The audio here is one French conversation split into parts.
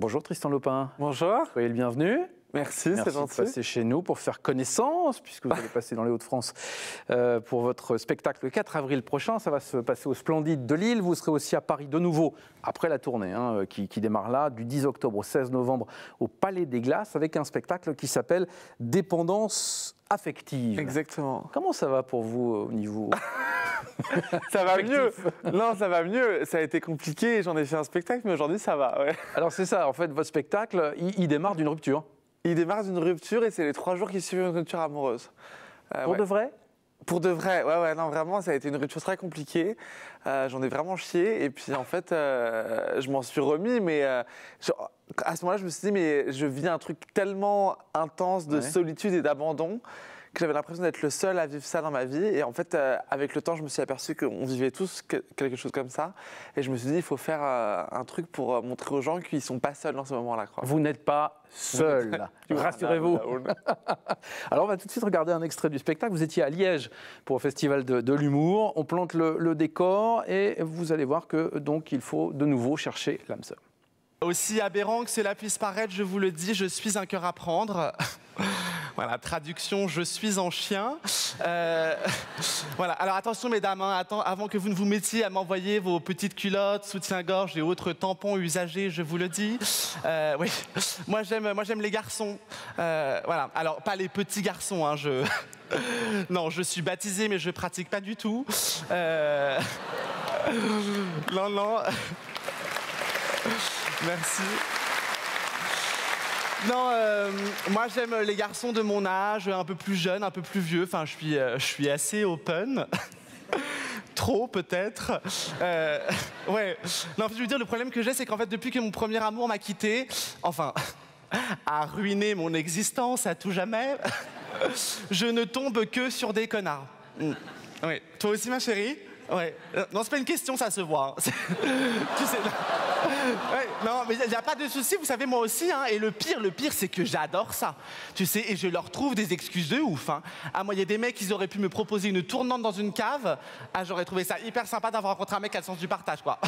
Bonjour Tristan Lopin. Bonjour. Soyez le bienvenu. Merci, c'est gentil. Merci de passer chez nous pour faire connaissance, puisque vous allez passer dans les Hauts-de-France pour votre spectacle le 4 avril prochain. Ça va se passer au Splendide de Lille. Vous serez aussi à Paris de nouveau, après la tournée qui démarre là, du 10 octobre au 16 novembre au Palais des Glaces, avec un spectacle qui s'appelle Dépendance affective. Exactement. Comment ça va pour vous au niveau Ça va mieux. affectif? Non, ça va mieux. Ça a été compliqué, j'en ai fait un spectacle, mais aujourd'hui ça va. Ouais. Alors c'est ça, en fait, votre spectacle, il démarre d'une rupture. Il démarre d'une rupture et c'est les 3 jours qui suivent une rupture amoureuse. Pour ouais. de vrai? Pour de vrai, ouais, non, vraiment, ça a été une rupture très compliquée. J'en ai vraiment chié et puis en fait, je m'en suis remis, mais à ce moment-là, je me suis dit, mais je vis un truc tellement intense de solitude et d'abandon que j'avais l'impression d'être le seul à vivre ça dans ma vie. Et en fait, avec le temps, je me suis aperçu qu'on vivait tous quelque chose comme ça. Et je me suis dit, il faut faire un truc pour montrer aux gens qu'ils ne sont pas seuls dans ce moment-là. Vous n'êtes pas seul, rassurez-vous. Alors, on va tout de suite regarder un extrait du spectacle. Vous étiez à Liège pour le Festival de l'humour. On plante le décor et vous allez voir que donc il faut de nouveau chercher l'âme sœur. Aussi aberrant que cela puisse paraître, je vous le dis, je suis un cœur à prendre. Voilà, traduction, je suis en chien. Voilà, alors attention mesdames, avant que vous ne vous mettiez à m'envoyer vos petites culottes, soutien-gorge et autres tampons usagés, je vous le dis. Oui, moi j'aime les garçons. Voilà, alors pas les petits garçons, hein, non, je suis baptisé mais je pratique pas du tout. Non. Merci. Non, moi j'aime les garçons de mon âge, un peu plus jeunes, un peu plus vieux. Enfin, je suis assez open. Trop peut-être. Ouais. Non, en fait, je veux dire, le problème que j'ai, c'est qu'en fait, depuis que mon premier amour m'a quitté, enfin, a ruiné mon existence à tout jamais, je ne tombe que sur des connards. Oui. Toi aussi, ma chérie? Ouais. Non, c'est pas une question, ça se voit. Tu sais. Ouais, non, mais il n'y a pas de souci, vous savez, moi aussi, hein, et le pire, c'est que j'adore ça, tu sais, et je leur trouve des excuses de ouf, hein. Ah, moi, il y a des mecs, ils auraient pu me proposer une tournante dans une cave, ah, j'aurais trouvé ça hyper sympa d'avoir rencontré un mec qui a le sens du partage, quoi.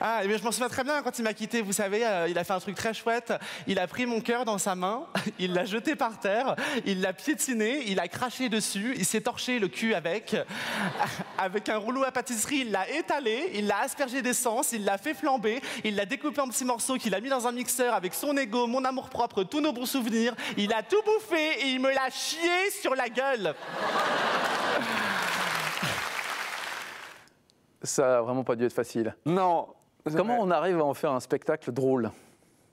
Ah, mais je m'en souviens très bien quand il m'a quitté, vous savez, il a fait un truc très chouette, il a pris mon cœur dans sa main, il l'a jeté par terre, il l'a piétiné, il a craché dessus, il s'est torché le cul avec un rouleau à pâtisserie, il l'a étalé, il l'a aspergé d'essence, il l'a fait flamber, il l'a découpé en petits morceaux qu'il a mis dans un mixeur avec son ego, mon amour-propre, tous nos bons souvenirs, il a tout bouffé et il me l'a chié sur la gueule. Ça n'a vraiment pas dû être facile. Non. Comment on arrive à en faire un spectacle drôle?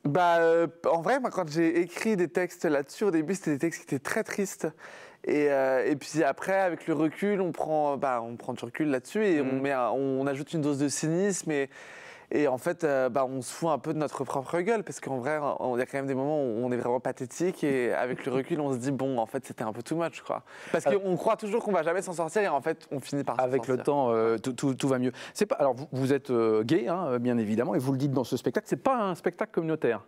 En vrai, moi, quand j'ai écrit des textes là-dessus, au début, c'était des textes qui étaient très tristes. Et puis après, avec le recul, on prend du recul là-dessus et on ajoute une dose de cynisme. Et en fait, on se fout un peu de notre propre gueule parce qu'en vrai, il y a quand même des moments où on est vraiment pathétique et avec le recul, on se dit, bon, en fait, c'était un peu too much, quoi. Parce qu'on croit toujours qu'on va jamais s'en sortir et en fait, on finit par s'en sortir. Avec le temps, tout va mieux. C'est pas, alors, vous êtes gay, hein, bien évidemment, et vous le dites dans ce spectacle, c'est pas un spectacle communautaire.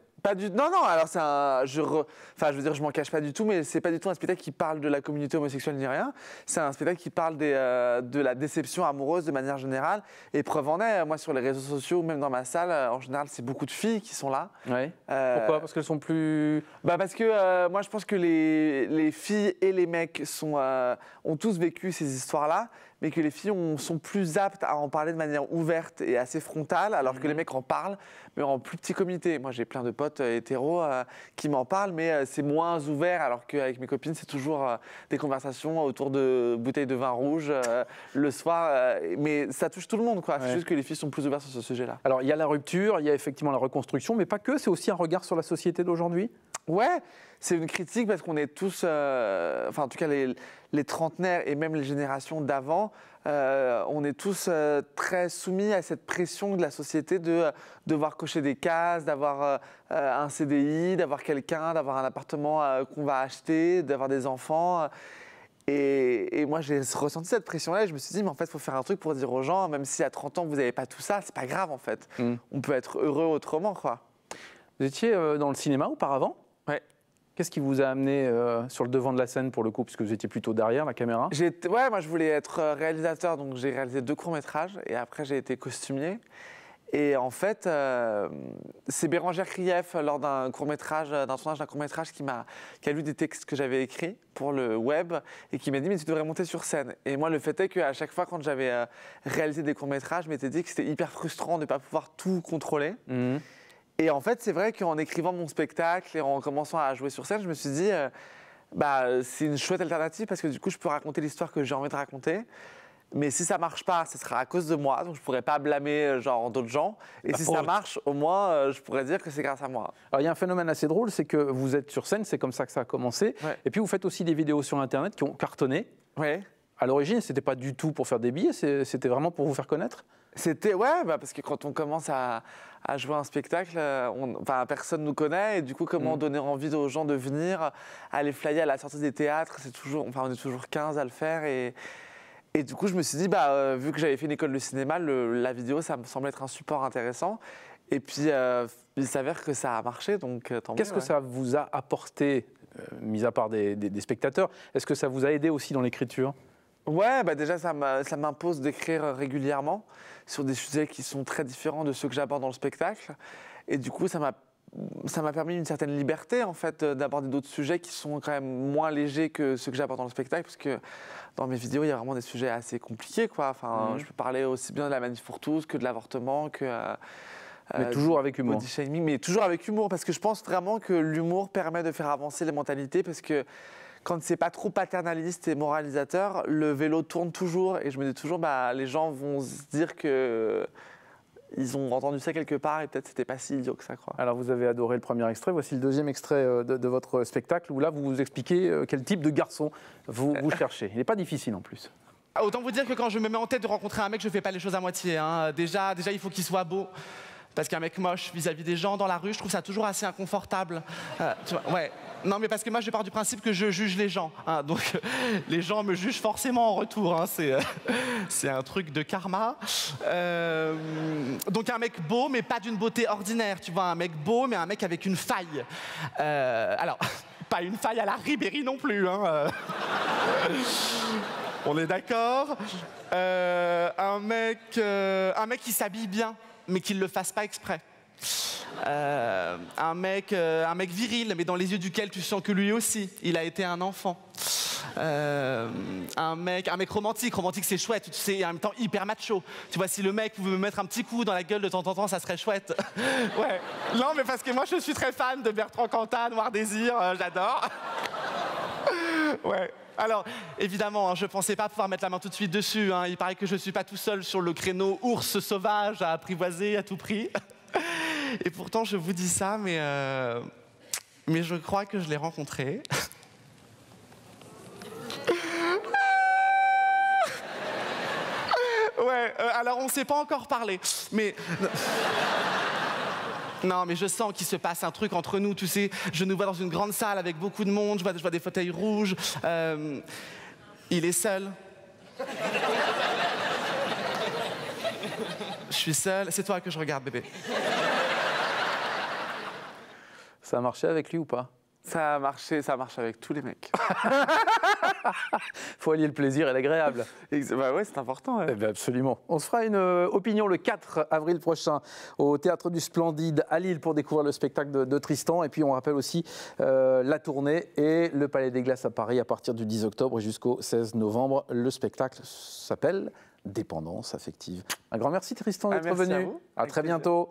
Non, alors c'est un. Je veux dire, je m'en cache pas du tout, mais c'est pas du tout un spectacle qui parle de la communauté homosexuelle ni rien. C'est un spectacle qui parle de la déception amoureuse de manière générale. Et preuve en est, moi sur les réseaux sociaux, même dans ma salle, en général, c'est beaucoup de filles qui sont là. Ouais. Pourquoi? Parce qu'elles sont plus. Parce que moi, je pense que les filles et les mecs ont tous vécu ces histoires-là, mais que les filles sont plus aptes à en parler de manière ouverte et assez frontale, alors que les mecs en parlent, mais en plus petit comité. Moi, j'ai plein de potes hétéros qui m'en parlent, mais c'est moins ouvert, alors qu'avec mes copines, c'est toujours des conversations autour de bouteilles de vin rouge le soir. Mais ça touche tout le monde, quoi. Ouais. C'est juste que les filles sont plus ouvertes sur ce sujet-là. Alors, il y a la rupture, il y a effectivement la reconstruction, mais pas que, c'est aussi un regard sur la société d'aujourd'hui. Ouais, c'est une critique parce qu'on est tous, en tout cas les trentenaires et même les générations d'avant, on est tous très soumis à cette pression de la société de devoir cocher des cases, d'avoir un CDI, d'avoir quelqu'un, d'avoir un appartement qu'on va acheter, d'avoir des enfants. Et moi, j'ai ressenti cette pression-là et je me suis dit, mais en fait, il faut faire un truc pour dire aux gens, même si à 30 ans, vous n'avez pas tout ça, c'est pas grave en fait. On peut être heureux autrement, quoi. Vous étiez dans le cinéma auparavant? Ouais. Qu'est-ce qui vous a amené sur le devant de la scène pour le coup, puisque vous étiez plutôt derrière la caméra? Ouais, moi je voulais être réalisateur, donc j'ai réalisé 2 courts-métrages et après j'ai été costumier. Et en fait, c'est Bérangère Krief, lors d'un court-métrage, d'un tournage d'un court-métrage, qui a lu des textes que j'avais écrits pour le web et qui m'a dit « mais tu devrais monter sur scène ». Et moi, le fait est qu'à chaque fois, quand j'avais réalisé des courts-métrages, je m'étais dit que c'était hyper frustrant de ne pas pouvoir tout contrôler. Et en fait, c'est vrai qu'en écrivant mon spectacle et en commençant à jouer sur scène, je me suis dit c'est une chouette alternative parce que du coup, je peux raconter l'histoire que j'ai envie de raconter. Mais si ça marche pas, ce sera à cause de moi, donc je pourrais pas blâmer d'autres gens. Et si ça marche, au moins, je pourrais dire que c'est grâce à moi. Alors il y a un phénomène assez drôle, c'est que vous êtes sur scène, c'est comme ça que ça a commencé. Ouais. Et puis vous faites aussi des vidéos sur Internet qui ont cartonné. Ouais. À l'origine, c'était pas du tout pour faire des billets, c'était vraiment pour vous faire connaître. C'était parce que quand on commence à jouer un spectacle, personne nous connaît et du coup comment donner envie aux gens de venir, aller flyer à la sortie des théâtres, on est toujours 15 à le faire et du coup je me suis dit vu que j'avais fait une école de cinéma, la vidéo ça me semblait être un support intéressant et puis il s'avère que ça a marché donc tant mieux. Qu'est-ce que ça vous a apporté, mis à part des spectateurs, est-ce que ça vous a aidé aussi dans l'écriture ? Ouais, déjà ça m'impose d'écrire régulièrement sur des sujets qui sont très différents de ceux que j'aborde dans le spectacle. Et du coup, ça m'a permis une certaine liberté en fait d'aborder d'autres sujets qui sont quand même moins légers que ceux que j'aborde dans le spectacle, parce que dans mes vidéos, il y a vraiment des sujets assez compliqués, quoi. Je peux parler aussi bien de la manif pour tous que de l'avortement, que mais toujours avec humour. Body shaming, mais toujours avec humour, parce que je pense vraiment que l'humour permet de faire avancer les mentalités, parce que quand c'est pas trop paternaliste et moralisateur, le vélo tourne toujours et je me dis toujours les gens vont se dire que ils ont entendu ça quelque part et peut-être c'était pas si idiot que ça, quoi. Alors vous avez adoré le premier extrait, voici le deuxième extrait de votre spectacle où là vous vous expliquez quel type de garçon vous cherchez. Il n'est pas difficile en plus. Autant vous dire que quand je me mets en tête de rencontrer un mec, je fais pas les choses à moitié, hein. Déjà il faut qu'il soit beau. Parce qu'un mec moche vis-à-vis des gens dans la rue, je trouve ça toujours assez inconfortable. Tu vois, ouais. Non, mais parce que moi, je pars du principe que je juge les gens. Hein, donc, les gens me jugent forcément en retour. Hein, c'est un truc de karma. Donc, un mec beau, mais pas d'une beauté ordinaire. Tu vois, un mec beau, mais un mec avec une faille. Alors, pas une faille à la Ribéry non plus. Hein, on est d'accord. Un mec qui s'habille bien, mais qu'il ne le fasse pas exprès. Un mec viril, mais dans les yeux duquel tu sens que lui aussi, il a été un enfant. Un mec romantique c'est chouette, c'est en même temps hyper macho. Tu vois, si le mec pouvait me mettre un petit coup dans la gueule de temps en temps, ça serait chouette. Ouais. Non, mais parce que moi, je suis très fan de Bertrand Cantat, Noir Désir, j'adore. Ouais. Alors, évidemment, je ne pensais pas pouvoir mettre la main tout de suite dessus. Hein. Il paraît que je ne suis pas tout seul sur le créneau ours sauvage à apprivoiser à tout prix. Et pourtant, je vous dis ça, mais je crois que je l'ai rencontré. Ouais, alors on ne s'est pas encore parlé, mais... Non, mais je sens qu'il se passe un truc entre nous, tu sais. Je nous vois dans une grande salle avec beaucoup de monde, je vois des fauteuils rouges. Il est seul. Je suis seul. C'est toi que je regarde, bébé. Ça a marché avec lui ou pas ? Ça marche avec tous les mecs. Faut allier le plaisir et l'agréable. Ouais, c'est important. Ouais. Eh bien, absolument. On se fera une opinion le 4 avril prochain au Théâtre du Splendide à Lille pour découvrir le spectacle de Tristan. Et puis on rappelle aussi la tournée et le Palais des Glaces à Paris à partir du 10 octobre jusqu'au 16 novembre. Le spectacle s'appelle Dépendance affective. Un grand merci Tristan d'être venu. À très bientôt.